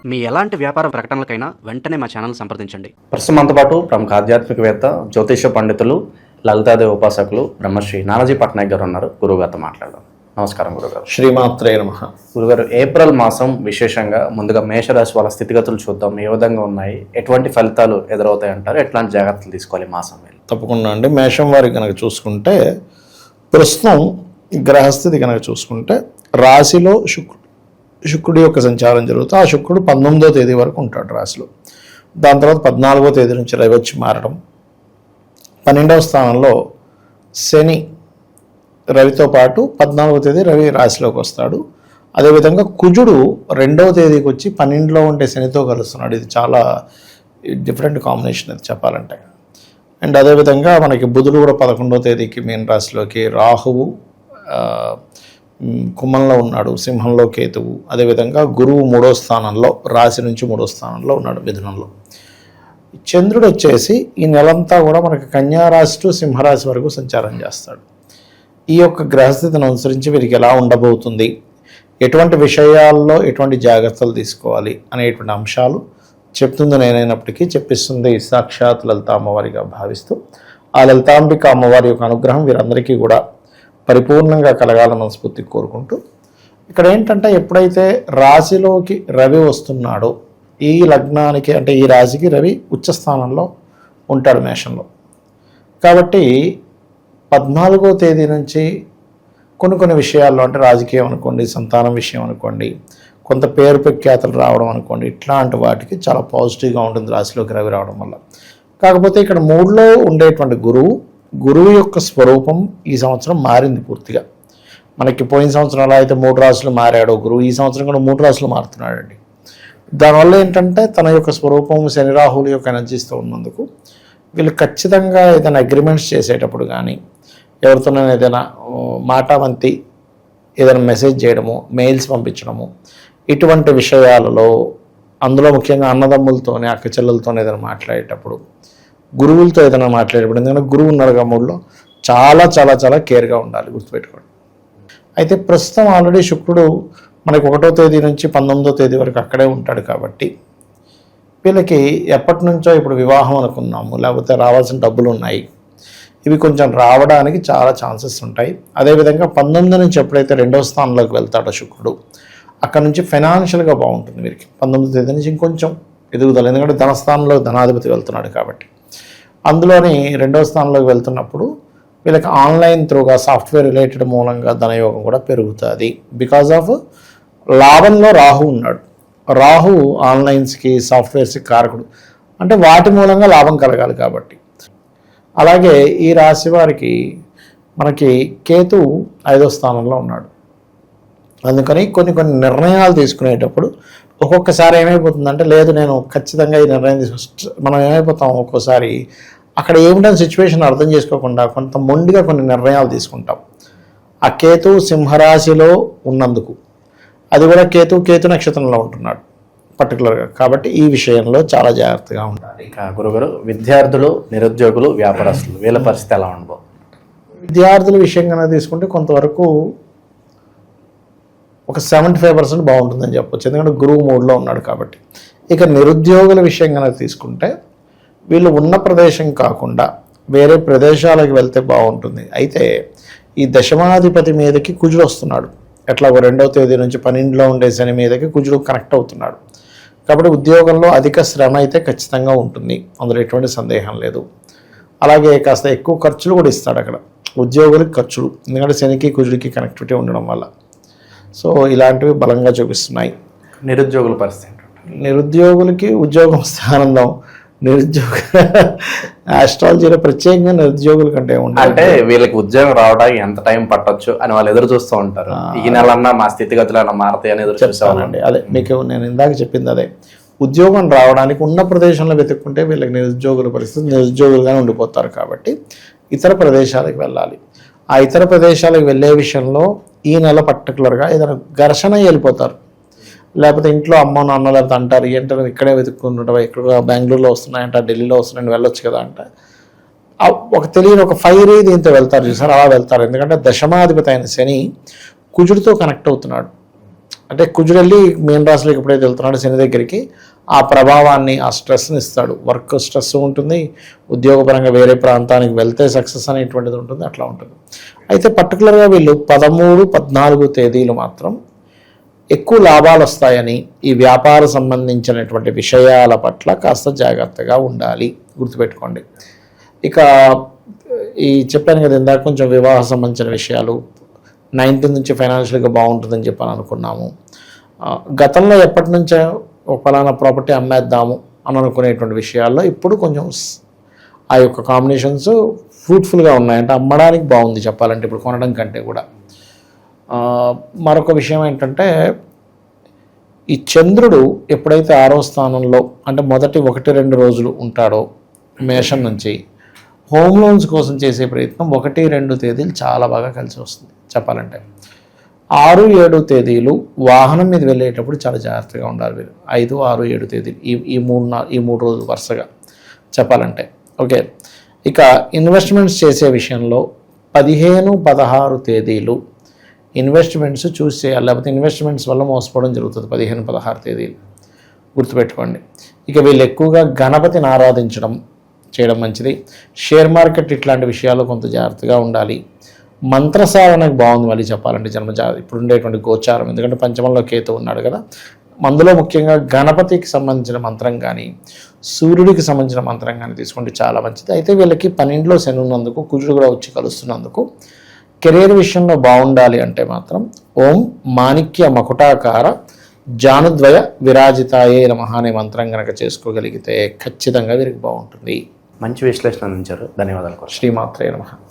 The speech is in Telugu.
మీ ఎలాంటి వ్యాపార ప్రకటనలకైనా వెంటనే మా ఛానల్ సంప్రదించండి. ప్రస్తుతం మనతో పాటు ప్రముఖ ఆధ్యాత్మికవేత్త, జ్యోతిష పండితులు, లలితాదేవి ఉపాసకులు బ్రహ్మశ్రీ నానాజీ పట్నాయక్ గారు ఉన్నారు. గురువుగారితో మాట్లాడదాం. నమస్కారం గురుగారు. శ్రీమాత్రే నమః. గురుగారు, ఏప్రిల్ మాసం విశేషంగా ముందుగా మేషరాశి వాళ్ళ స్థితిగతులు చూద్దాం. ఏ విధంగా ఉన్నాయి, ఎటువంటి ఫలితాలు ఎదురవుతాయి అంటారు, ఎట్లాంటి జాగ్రత్తలు తీసుకోవాలి మాసం వేళ? తప్పకుండా అండి. మేషం వారికి కనుక చూసుకుంటే ప్రస్తుతం గ్రహస్థితి కనుక చూసుకుంటే రాశిలో శుక్రుడి యొక్క సంచారం జరుగుతూ ఆ శుక్రుడు 19వ తేదీ వరకు ఉంటాడు రాశిలో. దాని తర్వాత 14వ తేదీ నుంచి రవి వచ్చి మారడం, 12వ స్థానంలో శని రవితో పాటు 14వ తేదీ రవి రాశిలోకి వస్తాడు. అదేవిధంగా కుజుడు 2వ తేదీకి వచ్చి 12లో ఉండే శనితో కలుస్తున్నాడు. ఇది చాలా డిఫరెంట్ కాంబినేషన్ అది చెప్పాలంటే. అండ్ అదేవిధంగా మనకి బుధుడు కూడా 11వ తేదీకి మీన రాశిలోకి, రాహువు కుంభంలో ఉన్నాడు, సింహంలో కేతువు, అదేవిధంగా గురువు 3వ స్థానంలో, రాశి నుంచి 3వ స్థానంలో ఉన్నాడు మిథునంలో. చంద్రుడు వచ్చేసి ఈ నెలంతా కూడా మనకి కన్యా రాశి టు సింహరాశి వరకు సంచారం చేస్తాడు. ఈ యొక్క గ్రహస్థితిని అనుసరించి వీరికి ఎలా ఉండబోతుంది, ఎటువంటి విషయాల్లో ఎటువంటి జాగ్రత్తలు తీసుకోవాలి అనేటువంటి అంశాలు చెప్తుంది నేనైనప్పటికీ చెప్పిస్తుంది సాక్షాత్ లలిత అమ్మవారిగా భావిస్తూ, ఆ లలితాంబిక అమ్మవారి యొక్క అనుగ్రహం వీరందరికీ కూడా పరిపూర్ణంగా కలగాలని మనస్ఫూర్తి కోరుకుంటూ, ఇక్కడ ఏంటంటే ఎప్పుడైతే రాశిలోకి రవి వస్తున్నాడో, ఈ లగ్నానికి అంటే ఈ రాశికి రవి ఉచ్చస్థానంలో ఉంటాడు మేషంలో. కాబట్టి 14వ తేదీ నుంచి కొన్ని విషయాల్లో, అంటే రాజకీయం అనుకోండి, సంతానం విషయం అనుకోండి, కొంత పేరు ప్రఖ్యాతలు రావడం అనుకోండి, ఇట్లాంటి వాటికి చాలా పాజిటివ్గా ఉంటుంది రాశిలోకి రవి రావడం వల్ల. కాకపోతే ఇక్కడ 3లో ఉండేటువంటి గురువు యొక్క స్వరూపం ఈ సంవత్సరం మారింది పూర్తిగా. మనకి పోయిన సంవత్సరం అలా అయితే 3 రాశులు మారాడు గురువు, ఈ సంవత్సరం కూడా 3 రాశులు మారుతున్నాడండి. దానివల్ల ఏంటంటే తన యొక్క స్వరూపం శని రాహుల యొక్క ఎనర్జీస్తో ఉన్నందుకు వీళ్ళు ఖచ్చితంగా ఏదైనా అగ్రిమెంట్స్ చేసేటప్పుడు కానీ, ఎవరితోనైనా ఏదైనా మాటామంతి ఏదైనా మెసేజ్ చేయడము, మెయిల్స్ పంపించడము, ఇటువంటి విషయాలలో, అందులో ముఖ్యంగా అన్నదమ్ములతోనే, అక్క చెల్లెలతోనే ఏదైనా మాట్లాడేటప్పుడు, గురువులతో ఏదైనా మాట్లాడేటప్పుడు, ఎందుకంటే గురువు ఉన్నారు మూడులో చాలా చాలా చాలా కేర్గా ఉండాలి, గుర్తుపెట్టుకోండి. అయితే ప్రస్తుతం ఆల్రెడీ శుక్రుడు మనకి 1వ తేదీ నుంచి 19వ తేదీ వరకు అక్కడే ఉంటాడు. కాబట్టి వీళ్ళకి ఎప్పటి నుంచో ఇప్పుడు వివాహం అనుకున్నాము, లేకపోతే రావాల్సిన డబ్బులు ఉన్నాయి, ఇవి కొంచెం రావడానికి చాలా ఛాన్సెస్ ఉంటాయి. అదేవిధంగా 19 నుంచి ఎప్పుడైతే 2వ స్థానంలోకి వెళ్తాడో శుక్రుడు, అక్కడ నుంచి ఫైనాన్షియల్గా బాగుంటుంది వీరికి. 19వ తేదీ నుంచి ఇంకొంచెం ఎదుగుదల, ఎందుకంటే ధనస్థానంలో ధనాధిపతి వెళ్తున్నాడు కాబట్టి. అందులోని 2వ స్థానంలోకి వెళ్తున్నప్పుడు వీళ్ళకి ఆన్లైన్ త్రూగా సాఫ్ట్వేర్ రిలేటెడ్ మూలంగా ధనయోగం కూడా పెరుగుతుంది. బికాజ్ ఆఫ్ లాభంలో రాహు ఉన్నాడు. రాహు ఆన్లైన్స్కి, సాఫ్ట్వేర్స్కి కారకుడు, అంటే వాటి మూలంగా లాభం కలగాలి కాబట్టి. అలాగే ఈ రాశి వారికి మనకి కేతు 5వ స్థానంలో ఉన్నాడు. అందుకని కొన్ని నిర్ణయాలు తీసుకునేటప్పుడు ఒక్కొక్కసారి ఏమైపోతుందంటే, లేదు నేను ఖచ్చితంగా ఈ నిర్ణయం మనం ఏమైపోతాం, ఒక్కోసారి అక్కడ ఏమిటని సిచ్యువేషన్ అర్థం చేసుకోకుండా కొంత మొండిగా కొన్ని నిర్ణయాలు తీసుకుంటాం. ఆ కేతు సింహరాశిలో ఉన్నందుకు, అది కూడా కేతు నక్షత్రంలో ఉంటున్నాడు పర్టికులర్గా. కాబట్టి ఈ విషయంలో చాలా జాగ్రత్తగా ఉండాలి. గురుగారు, విద్యార్థులు, నిరుద్యోగులు, వ్యాపారస్తులు వీళ్ళ పరిస్థితి ఎలా ఉండబో? విద్యార్థుల విషయం కనుక తీసుకుంటే కొంతవరకు ఒక 75% బాగుంటుందని చెప్పొచ్చు, ఎందుకంటే గురువు 3లో ఉన్నాడు కాబట్టి. ఇక నిరుద్యోగుల విషయం కనుక తీసుకుంటే వీళ్ళు ఉన్న ప్రదేశం కాకుండా వేరే ప్రదేశాలకు వెళ్తే బాగుంటుంది. అయితే ఈ దశమాధిపతి మీదకి కుజుడు వస్తున్నాడు. ఎట్లా 2వ తేదీ నుంచి 12లో ఉండే శని మీదకి కుజుడు కనెక్ట్ అవుతున్నాడు. కాబట్టి ఉద్యోగంలో అధిక శ్రమ అయితే ఖచ్చితంగా ఉంటుంది, అందులో ఎటువంటి సందేహం లేదు. అలాగే కాస్త ఎక్కువ ఖర్చులు కూడా ఇస్తాడు అక్కడ ఉద్యోగులకి ఖర్చులు, ఎందుకంటే శనికి కుజుడికి కనెక్టివిటీ ఉండడం వల్ల. సో ఇలాంటివి బలంగా చూపిస్తున్నాయి. నిరుద్యోగుల పరిస్థితి? నిరుద్యోగులకి ఉద్యోగం వస్తే ఆనందం. నిరుద్యోగ ఆస్ట్రాలజీలో ప్రత్యేకంగా నిరుద్యోగుల కంటే ఉంటుంది, అంటే వీళ్ళకి ఉద్యోగం రావడానికి ఎంత టైం పట్టొచ్చు అని వాళ్ళు ఎదురు చూస్తూ ఉంటారు. ఈ నెలన్నా మా స్థితిగతులు మారుతాయి అని ఎదురు చూస్తానండి. అదే మీకు నేను ఇందాక చెప్పింది అదే. ఉద్యోగం రావడానికి ఉన్న ప్రదేశంలో వెతుక్కుంటే వీళ్ళకి నిరుద్యోగుల పరిస్థితి నిరుద్యోగులుగానే ఉండిపోతారు. కాబట్టి ఇతర ప్రదేశాలకు వెళ్ళాలి. ఆ ఇతర ప్రదేశాలకు వెళ్ళే విషయంలో ఈ నెల పర్టికులర్గా ఏదైనా ఘర్షణ వెళ్ళిపోతారు, లేకపోతే ఇంట్లో అమ్మ నాన్న లేకపోతే అంటారు, ఏంటో ఇక్కడే వెతుక్కుంటుంటావు, ఇక్కడ బెంగళూరులో వస్తున్నాయంట, ఢిల్లీలో వస్తున్నాయని వెళ్ళొచ్చు కదా అంటే, ఒక తెలియని ఒక ఫైర్ దీంతో వెళ్తారు చూసారు, అలా వెళ్తారు. ఎందుకంటే దశమాధిపతి అయిన శని కుజుడితో కనెక్ట్ అవుతున్నాడు. అంటే కుజుడు వెళ్ళి మీన రాశిలోకి ఎప్పుడైతే వెళ్తున్నాడో శని దగ్గరికి ఆ ప్రభావాన్ని, ఆ స్ట్రెస్ని ఇస్తాడు. వర్క్ స్ట్రెస్ ఉంటుంది, ఉద్యోగపరంగా వేరే ప్రాంతానికి వెళ్తే సక్సెస్ అనేటువంటిది ఉంటుంది, అట్లా ఉంటుంది. అయితే పర్టికులర్గా వీళ్ళు 13, 14 తేదీలు మాత్రం ఎక్కువ లాభాలు వస్తాయని, ఈ వ్యాపార సంబంధించినటువంటి విషయాల పట్ల కాస్త జాగ్రత్తగా ఉండాలి, గుర్తుపెట్టుకోండి. ఇక ఈ చెప్పాను కదా ఇందాక, కొంచెం వివాహ సంబంధించిన విషయాలు 19 నుంచి ఫైనాన్షియల్గా బాగుంటుందని చెప్పని అనుకున్నాము. గతంలో ఎప్పటి నుంచో ఒక ఫలానా ప్రాపర్టీ అమ్మేద్దాము అని అనుకునేటువంటి విషయాల్లో ఇప్పుడు కొంచెం ఆ యొక్క కాంబినేషన్స్ ఫ్రూట్ఫుల్గా ఉన్నాయి. అంటే అమ్మడానికి బాగుంది చెప్పాలంటే ఇప్పుడు కొనడం కంటే కూడా. మరొక విషయం ఏంటంటే, ఈ చంద్రుడు ఎప్పుడైతే 6వ స్థానంలో అంటే మొదటి 1-2 రోజులు ఉంటాడో మేషం నుంచి, హోమ్ లోన్స్ కోసం చేసే ప్రయత్నం 1-2 తేదీలు చాలా బాగా కలిసి వస్తుంది చెప్పాలంటే. 6-7 తేదీలు వాహనం మీద వెళ్ళేటప్పుడు చాలా జాగ్రత్తగా ఉండాలి మీరు. 5, 6, 7 తేదీలు ఈ 3 రోజులు వరుసగా చెప్పాలంటే. ఓకే, ఇక ఇన్వెస్ట్మెంట్స్ చేసే విషయంలో 15, 16 తేదీలు ఇన్వెస్ట్మెంట్స్ చూస్ చేయాలి, లేకపోతే ఇన్వెస్ట్మెంట్స్ వల్ల మోసపోవడం జరుగుతుంది 15, 16 తేదీలు, గుర్తుపెట్టుకోండి. ఇక వీళ్ళు ఎక్కువగా గణపతిని ఆరాధించడం చేయడం మంచిది. షేర్ మార్కెట్ ఇట్లాంటి విషయాల్లో కొంత జాగ్రత్తగా ఉండాలి. మంత్రసాధనకు బాగుంది మళ్ళీ చెప్పాలంటే ఇప్పుడు ఉండేటువంటి గోచారం, ఎందుకంటే పంచమంలో కేతు ఉన్నాడు కదా. అందులో ముఖ్యంగా గణపతికి సంబంధించిన మంత్రం కానీ, సూర్యుడికి సంబంధించిన మంత్రం కానీ తీసుకుంటే చాలా మంచిది. అయితే వీళ్ళకి 12లో శని ఉన్నందుకు, కుజుడు కూడా వచ్చి కలుస్తున్నందుకు కెరీర్ విషయంలో బాగుండాలి అంటే మాత్రం ఓం మాణిక్య మకుటాకార జానుద్వయ విరాజితాయే నమః అనే మంత్రం కనుక చేసుకోగలిగితే ఖచ్చితంగా వీరికి బాగుంటుంది. మంచి విశ్లేషణ అందించారు, ధన్యవాదాలు. శ్రీమాత్రే నమః.